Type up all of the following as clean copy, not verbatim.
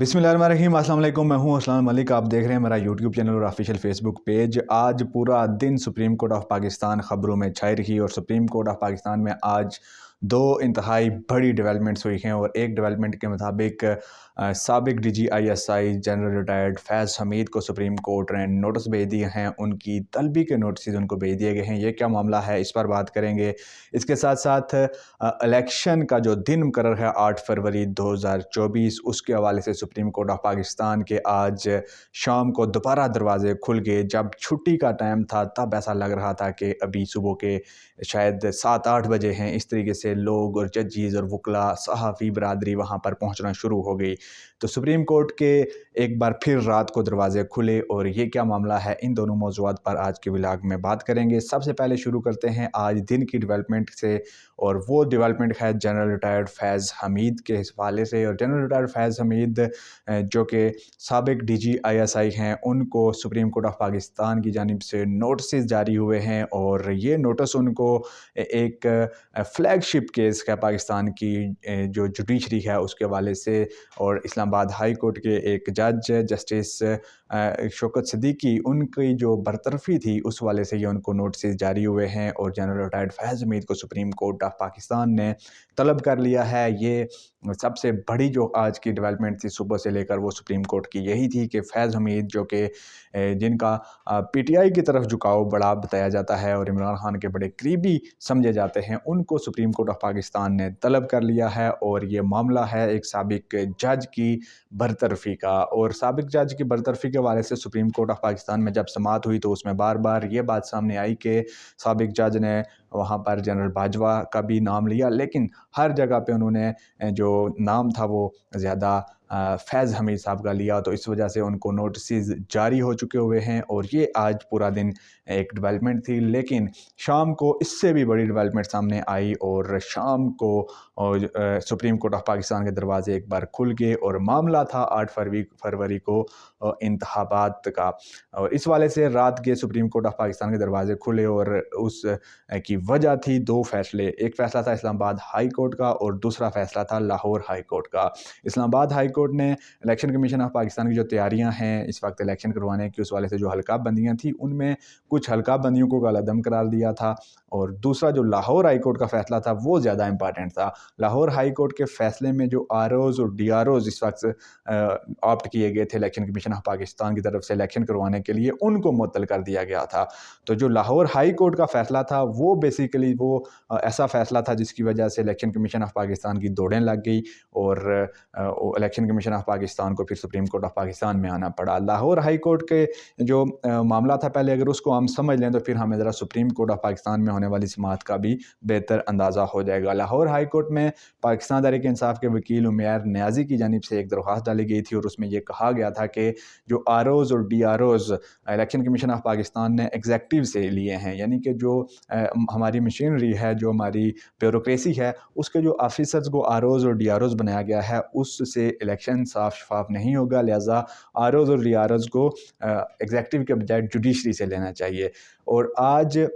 बिस्मिल्लाहिर्रहमानिर्रहीम। अस्सलाम वालेकुम। मैं हूं अस्लाम मलिक। आप देख रहे हैं मेरा यूट्यूब चैनल और ऑफिशियल फेसबुक पेज। आज पूरा दिन सुप्रीम कोर्ट ऑफ पाकिस्तान ख़बरों में छाई रही और सुप्रीम कोर्ट ऑफ पाकिस्तान में आज दो इंतहाई बड़ी डेवलपमेंट्स हुई हैं। और एक डेवलपमेंट के मुताबिक साबिक DGISI जनरल रिटायर्ड फैज़ हमीद को सुप्रीम कोर्ट ने नोटिस भेज दिए हैं। उनकी तलबी के नोटिस उनको भेज दिए गए हैं। ये क्या मामला है, इस पर बात करेंगे। इसके साथ साथ इलेक्शन का जो दिन मुकर्रर है 8 फरवरी 2024, उसके हवाले से सुप्रीम कोर्ट ऑफ पाकिस्तान के आज शाम को दोबारा दरवाजे खुल गए। जब छुट्टी का टाइम था तब ऐसा लग रहा था कि अभी सुबह के शायद 7-8 बजे हैं। इस तरीके से लोग और जजेस और वकला सहाफ़ी बरादरी वहाँ पर पहुँचना शुरू हो गई। तो सुप्रीम कोर्ट के एक बार फिर रात को दरवाजे खुले और ये क्या मामला है, इन दोनों मौज़ूआत पर आज के व्लॉग में बात करेंगे। सबसे पहले शुरू करते हैं आज दिन की डेवलपमेंट से, और वो डेवलपमेंट है जनरल रिटायर्ड फैज़ हमीद के हवाले से। और जनरल रिटायर्ड फैज़ हमीद जो कि साबिक DGISI हैं, उनको सुप्रीम कोर्ट ऑफ पाकिस्तान की जानिब से नोटिस जारी हुए हैं। और ये नोटिस उनको एक फ्लैगशिप केस है पाकिस्तान की जो जुडिशरी है उसके हवाले से, और इस्लामाबाद हाई कोर्ट के एक जज जस्टिस शौकत सिद्दीकी, उनकी जो बरतरफी थी उस वाले से ये उनको नोटिस जारी हुए हैं। और जनरल रिटायर्ड फैज़ हमीद को सुप्रीम कोर्ट ऑफ पाकिस्तान ने तलब कर लिया है। ये सबसे बड़ी जो आज की डेवलपमेंट थी सुबह से लेकर, वो सुप्रीम कोर्ट की यही थी कि फैज़ हमीद जो कि जिनका PTI की तरफ झुकाव बड़ा बताया जाता है और इमरान खान के बड़े करीबी समझे जाते हैं, उनको सुप्रीम कोर्ट ऑफ पाकिस्तान ने तलब कर लिया है। और ये मामला है एक साबिक जज की बरतरफी का। और साबिक जज की बरतरफी के हवाले से सुप्रीम कोर्ट ऑफ पाकिस्तान में जब समाअत हुई तो उसमें बार बार ये बात सामने आई कि साबिक जज ने वहाँ पर जनरल बाजवा का भी नाम लिया, लेकिन हर जगह पे उन्होंने जो नाम था वो ज़्यादा फैज़ हमीद साहब का लिया। तो इस वजह से उनको नोटिस जारी हो चुके हुए हैं। और ये आज पूरा दिन एक डेवलपमेंट थी, लेकिन शाम को इससे भी बड़ी डेवलपमेंट सामने आई। और शाम को सुप्रीम कोर्ट ऑफ पाकिस्तान के दरवाजे एक बार खुल गए और मामला था 8 फरवरी को इंतखाबात का। और इस वाले से रात के सुप्रीम कोर्ट ऑफ पाकिस्तान के दरवाजे खुले और उस की वजह थी दो फैसले। एक फ़ैसला था इस्लामाबाद हाई कोर्ट का और दूसरा फ़ैसला था लाहौर हाई कोर्ट का। इस्लामाबाद हाई कोर्ट ने इलेक्शन कमीशन ऑफ पाकिस्तान की जो तैयारियां हैं इस वक्त इलेक्शन करवाने की, उस वाले से जो हल्का बंदियाँ थी उनमें कुछ हल्का बंदियों को कालादम करार दिया था। और दूसरा जो लाहौर हाई कोर्ट का फ़ैसला था वो ज़्यादा इंपॉर्टेंट था। लाहौर हाई कोर्ट के फ़ैसले में जो ROs और DROs इस वक्त ऑप्ट किए गए थे इलेक्शन कमीशन ऑफ पाकिस्तान की तरफ से इलेक्शन करवाने के लिए, उनको मुअत्तल कर दिया गया था। तो जो लाहौर हाई कोर्ट का फ़ैसला था वो बेसिकली वो ऐसा फ़ैसला था जिसकी वजह से इलेक्शन कमीशन ऑफ पाकिस्तान की दौड़ें लग गई और इलेक्शन कमीशन ऑफ पाकिस्तान को फिर सुप्रीम कोर्ट ऑफ पाकिस्तान में आना पड़ा। लाहौर हाई कोर्ट के जो मामला था, पहले अगर उसको हम समझ लें तो फिर हमें ज़रा सुप्रीम कोर्ट ऑफ पाकिस्तान में होने वाली समाअत का भी बेहतर अंदाज़ा हो जाएगा। लाहौर हाई कोर्ट में पाकिस्तान तहरीक इंसाफ के वकील उमैर नियाज़ी की जानिब से एक दरख्वास्त डाली गई थी और उसमें यह कहा गया था कि जो ROs और DROs election commission of Pakistan ने एग्जेक्टिव से लिए हैं, यानी कि जो हमारी मशीनरी है, जो हमारी ब्यूरोक्रेसी है, उसके जो ऑफिसर्स को ROs और DROs बनाया गया है उससे इलेक्शन साफ शफाफ नहीं होगा। लिहाजा ROs और DROs को एग्जेक्टिव के बजाय जुडिशरी से लेना चाहिए। और आज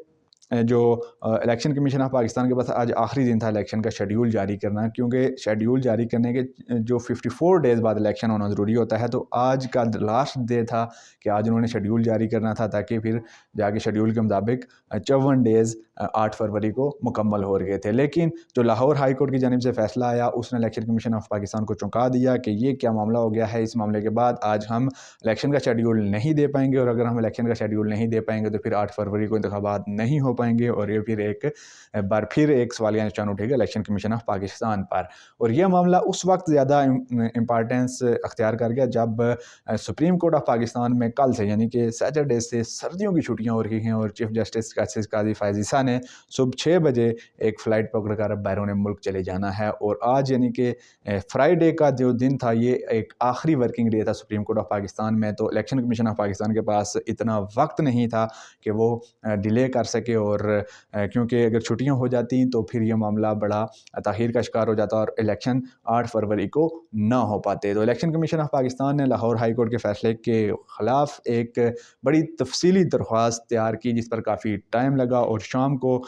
जो इलेक्शन कमीशन ऑफ पाकिस्तान के पास आज आखिरी दिन था इलेक्शन का शेड्यूल जारी करना, क्योंकि शेड्यूल जारी करने के जो 54 डेज़ बाद इलेक्शन होना ज़रूरी होता है। तो आज का लास्ट डे था कि आज उन्होंने शेड्यूल जारी करना था ताकि फिर जाके शेड्यूल के मुताबिक 54 डेज़ 8 फरवरी को मुकम्मल हो गए थे। लेकिन जो लाहौर हाई कोर्ट की जानिब से फ़ैसला आया उसने इलेक्शन कमीशन ऑफ पाकिस्तान को चौंका दिया कि ये क्या मामला हो गया है। इस मामले के बाद आज हम इलेक्शन का शेड्यूल नहीं दे पाएंगे, और अगर हम इलेक्शन का शेड्यूल नहीं दे पाएंगे तो फिर 8 फरवरी को इंतखाबात नहीं हो पाएंगे। और ये फिर एक बार फिर एक सवालिया निशान उठेगा इलेक्शन कमीशन ऑफ पाकिस्तान पर। और यह मामला उस वक्त ज़्यादा इम्पॉर्टेंस अख्तियार कर गया जब सुप्रीम कोर्ट ऑफ पाकिस्तान में कल से यानी कि सैटरडे से सर्दियों की छुट्टियां हो रही हैं और चीफ जस्टिस काजी फ़ायज़ ईसा ने सुबह 6 बजे एक फ़्लाइट पकड़ कर बैरून मुल्क चले जाना है। और आज यानी कि फ्राइडे का जो दिन था ये एक आखिरी वर्किंग डे था सुप्रीम कोर्ट ऑफ पाकिस्तान में। तो इलेक्शन कमीशन ऑफ पाकिस्तान के पास इतना वक्त नहीं था कि वो डिले कर सके, और क्योंकि अगर छुट्टियां हो जाती तो फिर ये मामला बड़ा ताख़ीर का शिकार हो जाता और इलेक्शन 8 फरवरी को ना हो पाते। तो इलेक्शन कमीशन ऑफ पाकिस्तान ने लाहौर हाई कोर्ट के फ़ैसले के ख़िलाफ़ एक बड़ी तफसीली दरख्वास्त तैयार की जिस पर काफ़ी टाइम लगा। और शाम शाम को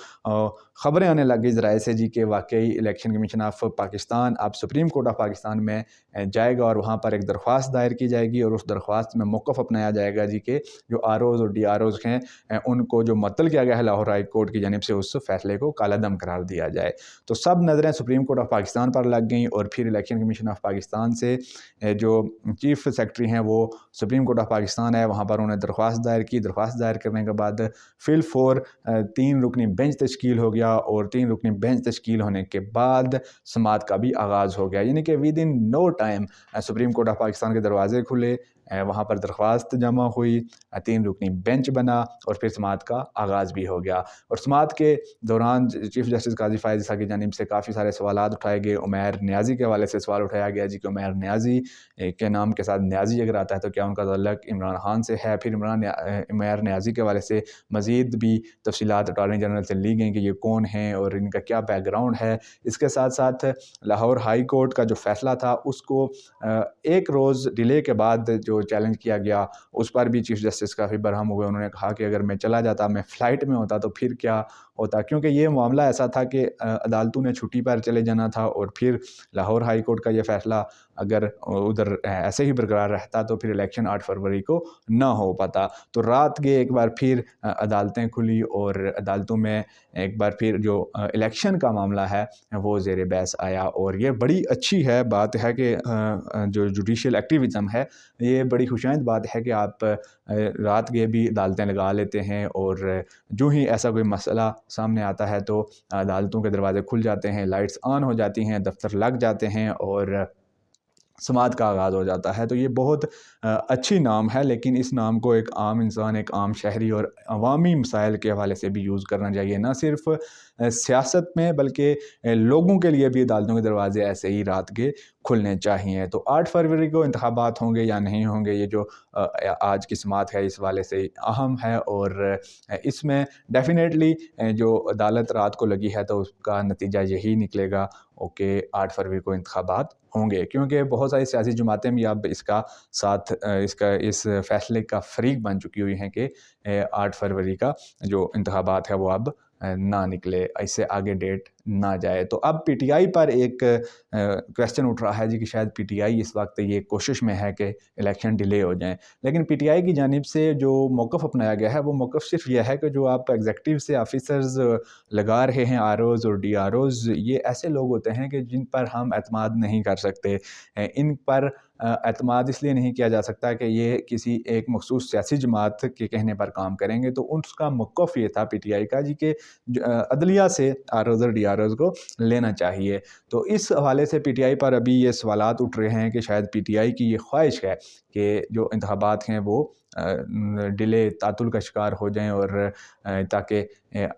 ख़बरें आने लगी ज़राए से जी कि वाकई इलेक्शन कमीशन ऑफ पाकिस्तान अब सुप्रीम कोर्ट ऑफ पाकिस्तान में जाएगा और वहाँ पर एक दरख्वास्त दायर की जाएगी और उस दरख्वास्त में मौक़िफ़ अपनाया जाएगा जी कि जो ROs और DROs हैं उनको जो मुअत्तल किया गया है लाहौर हाई कोर्ट की जानिब से उस फैसले को कालादम करार दिया जाए। तो सब नज़रें सुप्रीम कोर्ट ऑफ पाकिस्तान पर लग गई और फिर इलेक्शन कमीशन ऑफ पाकिस्तान से जो चीफ़ सेक्रेटरी हैं वो सुप्रीम कोर्ट ऑफ पाकिस्तान है वहाँ पर उन्होंने दरख्वास्त दायर की। दरख्वास्त दायर करने के बाद फिल 4 3 रुकनी बेंच तश्कील हो गया और 3 रुकनी बेंच तश्कील होने के बाद समाअत का भी आगाज़ हो गया, यानी कि within no time supreme court of Pakistan के दरवाजे खुले, वहाँ पर दरख्वास्त जमा हुई, 3 रुकनी बेंच बना और फिर समाअत का आगाज़ भी हो गया। और समाअत के दौरान चीफ़ जस्टिस काजी फ़ायज़ ईसा की जानिब से काफ़ी सारे सवालात उठाए गए। उमैर नियाज़ी के हवाले से सवाल उठाया गया जी कि उमैर नियाज़ी के नाम के साथ नियाज़ी अगर आता है तो क्या उनका तअल्लुक़ इमरान खान से है। फिर उमैर नियाज़ी के हवाले से मज़ीद भी तफ़सीलात अटॉर्नी जनरल से ली गई कि ये कौन हैं और इनका क्या बैकग्राउंड है। इसके साथ साथ लाहौर हाई कोर्ट का जो फ़ैसला था उसको एक रोज़ डिले के बाद जो चैलेंज किया गया उस पर भी चीफ़ जस्टिस काफ़ी बरहम हुए। उन्होंने कहा कि अगर मैं चला जाता, मैं फ़्लाइट में होता तो फिर क्या होता, क्योंकि ये मामला ऐसा था कि अदालतों ने छुट्टी पर चले जाना था और फिर लाहौर हाई कोर्ट का ये फ़ैसला अगर उधर ऐसे ही बरकरार रहता तो फिर इलेक्शन 8 फरवरी को ना हो पाता। तो रात के एक बार फिर अदालतें खुली और अदालतों में एक बार फिर जो इलेक्शन का मामला है वो ज़ेर बहस आया। और ये बड़ी अच्छी है बात है कि जो जुडिशल एक्टिविज़म है ये बड़ी खुशाइंद बात है कि आप रात के भी अदालतें लगा लेते हैं और जो ही ऐसा कोई मसला सामने आता है तो अदालतों के दरवाजे खुल जाते हैं, लाइट्स ऑन हो जाती हैं, दफ्तर लग जाते हैं और समाअत का आगाज़ हो जाता है। तो ये बहुत अच्छी नाम है, लेकिन इस नाम को एक आम इंसान, एक आम शहरी और अवामी मसाइल के हवाले से भी यूज़ करना चाहिए, ना सिर्फ सियासत में बल्कि लोगों के लिए भी अदालतों के दरवाजे ऐसे ही रात के खुलने चाहिए। तो 8 फरवरी को इंतखाबात होंगे या नहीं होंगे, ये जो आज की समाअत है इस वाले से अहम है और इसमें डेफिनेटली जो अदालत रात को लगी है तो उसका नतीजा यही निकलेगा कि 8 फरवरी को इंतखाबात होंगे, क्योंकि बहुत सारी सियासी जमातें भी अब इसका साथ इस फैसले का फ़रीक बन चुकी हुई हैं कि 8 फरवरी का जो इंतखाबात है वो अब ना निकले, इससे आगे डेट ना जाए। तो अब PTI पर एक क्वेश्चन उठ रहा है जी कि शायद PTI इस वक्त ये कोशिश में है कि इलेक्शन डिले हो जाएं, लेकिन PTI की जानिब से जो मौक़िफ़ अपनाया गया है वो मौक़िफ़ सिर्फ यह है कि जो आप एग्जीक्यूटिव से ऑफिसर्स लगा रहे हैं ROs और DROs, ये ऐसे लोग होते हैं कि जिन पर हम एतमाद नहीं कर सकते। इन पर एतमाद इसलिए नहीं किया जा सकता कि ये किसी एक मखसूस सियासी जमात के कहने पर काम करेंगे। तो उसका मौक़िफ़ ये था PTI का जी कि अदलिया से ROs और DROs को लेना चाहिए। तो इस हवाले से PTI पर अभी ये सवालात उठ रहे हैं कि शायद PTI की ये ख्वाहिश है कि जो इंतखाबात हैं वो डिले तातुल का शिकार हो जाएं और ताकि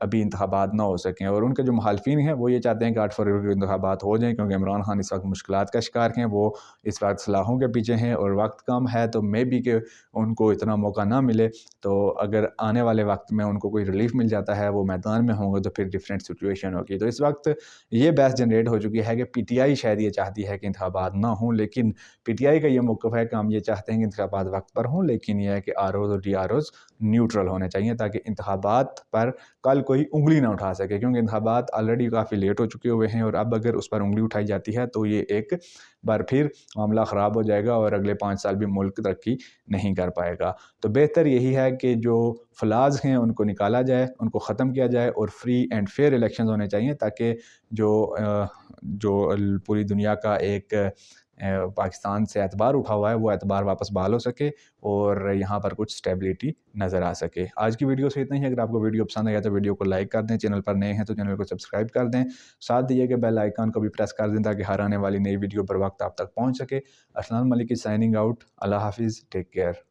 अभी इंतखाबात ना हो सकें। और उनके जो मुखालफिन हैं वो ये चाहते हैं कि 8 फरवरी को इंतखाबात हो जाएं, क्योंकि इमरान खान इस वक्त मुश्किलात का शिकार हैं, वो इस वक्त सलाहों के पीछे हैं और वक्त कम है, तो मे बी कि उनको इतना मौका ना मिले। तो अगर आने वाले वक्त में उनको कोई रिलीफ मिल जाता है, वो मैदान में होंगे, तो फिर डिफरेंट सिचुएशन होगी। तो इस वक्त ये बहस जनरेट हो चुकी है कि PTI शायद ये चाहती है कि इंतखाबात ना हों, लेकिन PTI का ये मौक़िफ़ है कि हम ये चाहते हैं कि इंतखाबात वक्त पर हों, लेकिन यह है कि ROs और DROs न्यूट्रल होने चाहिए ताकि इंतखाबात पर कल कोई उंगली ना उठा सके, क्योंकि इंतखाबात ऑलरेडी काफ़ी लेट हो चुके हुए हैं और अब अगर उस पर उंगली उठाई जाती है तो ये एक बार फिर मामला ख़राब हो जाएगा और अगले 5 साल भी मुल्क तरक्की नहीं कर पाएगा। तो बेहतर यही है कि जो फ्लाज़ हैं उनको निकाला जाए, उनको ख़त्म किया जाए और फ्री एंड फेयर इलेक्शंस होने चाहिए ताकि जो पूरी दुनिया का एक पाकिस्तान से एतबार उठा हुआ है वो एतबार वापस बहाल हो सके और यहाँ पर कुछ स्टेबिलिटी नज़र आ सके। आज की वीडियो से इतना ही। अगर आपको वीडियो पसंद आया तो वीडियो को लाइक कर दें, चैनल पर नए हैं तो चैनल को सब्सक्राइब कर दें, साथ दिए गए बेल आइकन को भी प्रेस कर दें ताकि हर आने वाली नई वीडियो पर वक्त आप तक पहुँच सके। अस्सलाम वालेकुम, साइनिंग आउट। अल्लाह हाफिज़, टेक केयर।